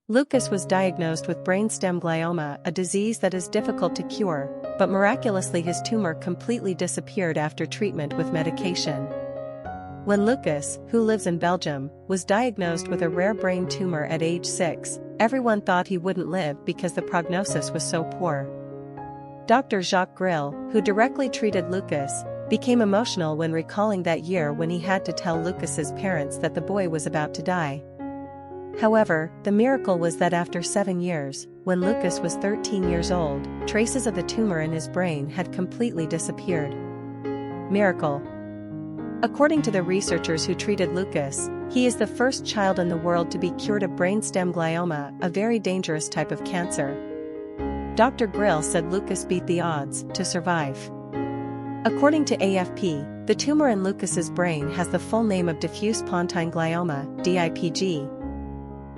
Lucas was diagnosed with brainstem glioma, a disease that is difficult to cure, but miraculously his tumor completely disappeared after treatment with medication. When Lucas, who lives in Belgium, was diagnosed with a rare brain tumor at age 6, everyone thought he wouldn't live because the prognosis was so poor. Dr. Jacques Grill, who directly treated Lucas, became emotional when recalling that year when he had to tell Lucas's parents that the boy was about to die. However, the miracle was that after 7 years, when Lucas was 13 years old, traces of the tumor in his brain had completely disappeared. Miracle. According to the researchers who treated Lucas, he is the first child in the world to be cured of brainstem glioma, a very dangerous type of cancer. Dr. Grill said Lucas beat the odds to survive. According to AFP, the tumor in Lucas's brain has the full name of diffuse pontine glioma, DIPG.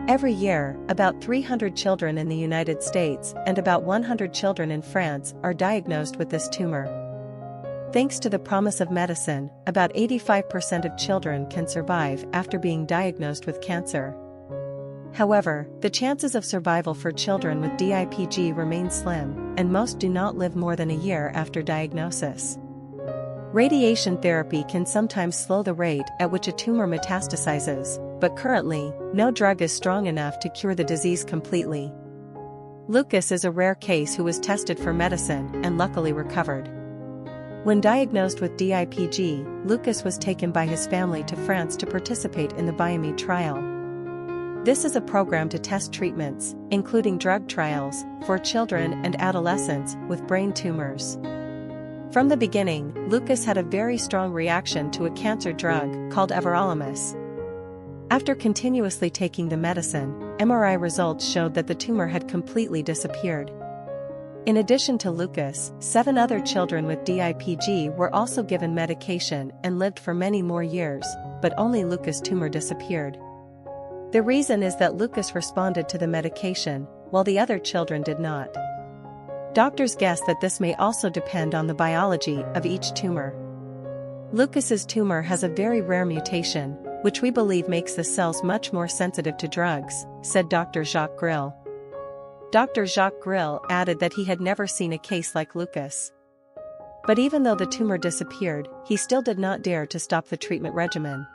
Every year, about 300 children in the United States and about 100 children in France are diagnosed with this tumor. Thanks to the promise of medicine, about 85% of children can survive after being diagnosed with cancer. However, the chances of survival for children with DIPG remain slim, and most do not live more than a year after diagnosis. Radiation therapy can sometimes slow the rate at which a tumor metastasizes, but currently, no drug is strong enough to cure the disease completely. Lucas is a rare case who was tested for medicine and luckily recovered. When diagnosed with DIPG, Lucas was taken by his family to France to participate in the BIOME trial. This is a program to test treatments, including drug trials, for children and adolescents with brain tumors. From the beginning, Lucas had a very strong reaction to a cancer drug called everolimus. After continuously taking the medicine, MRI results showed that the tumor had completely disappeared. In addition to Lucas, 7 other children with DIPG were also given medication and lived for many more years, but only Lucas' tumor disappeared. The reason is that Lucas responded to the medication, while the other children did not. Doctors guess that this may also depend on the biology of each tumor. Lucas's tumor has a very rare mutation, which we believe makes the cells much more sensitive to drugs, said Dr. Jacques Grill. Dr. Jacques Grill added that he had never seen a case like Lucas. But even though the tumor disappeared, he still did not dare to stop the treatment regimen.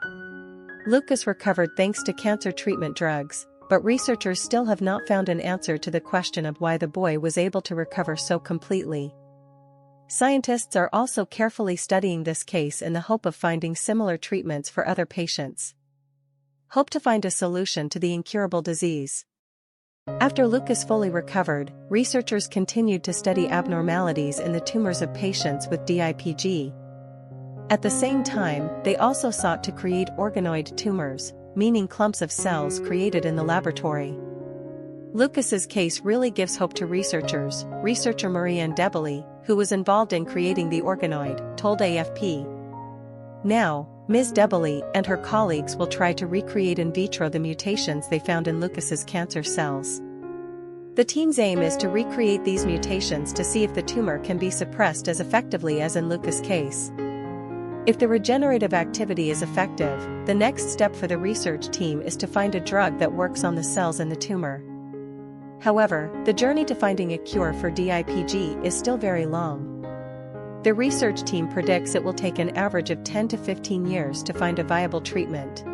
Lucas recovered thanks to cancer treatment drugs, but researchers still have not found an answer to the question of why the boy was able to recover so completely. Scientists are also carefully studying this case in the hope of finding similar treatments for other patients. Hope to find a solution to the incurable disease. After Lucas fully recovered, researchers continued to study abnormalities in the tumors of patients with DIPG. At the same time, they also sought to create organoid tumors, meaning clumps of cells created in the laboratory. Lucas's case really gives hope to researchers, researcher Marianne Debely, who was involved in creating the organoid, told AFP. Now, Ms. Debely and her colleagues will try to recreate in vitro the mutations they found in Lucas's cancer cells. The team's aim is to recreate these mutations to see if the tumor can be suppressed as effectively as in Lucas' case. If the regenerative activity is effective, the next step for the research team is to find a drug that works on the cells in the tumor. However, the journey to finding a cure for DIPG is still very long. The research team predicts it will take an average of 10 to 15 years to find a viable treatment.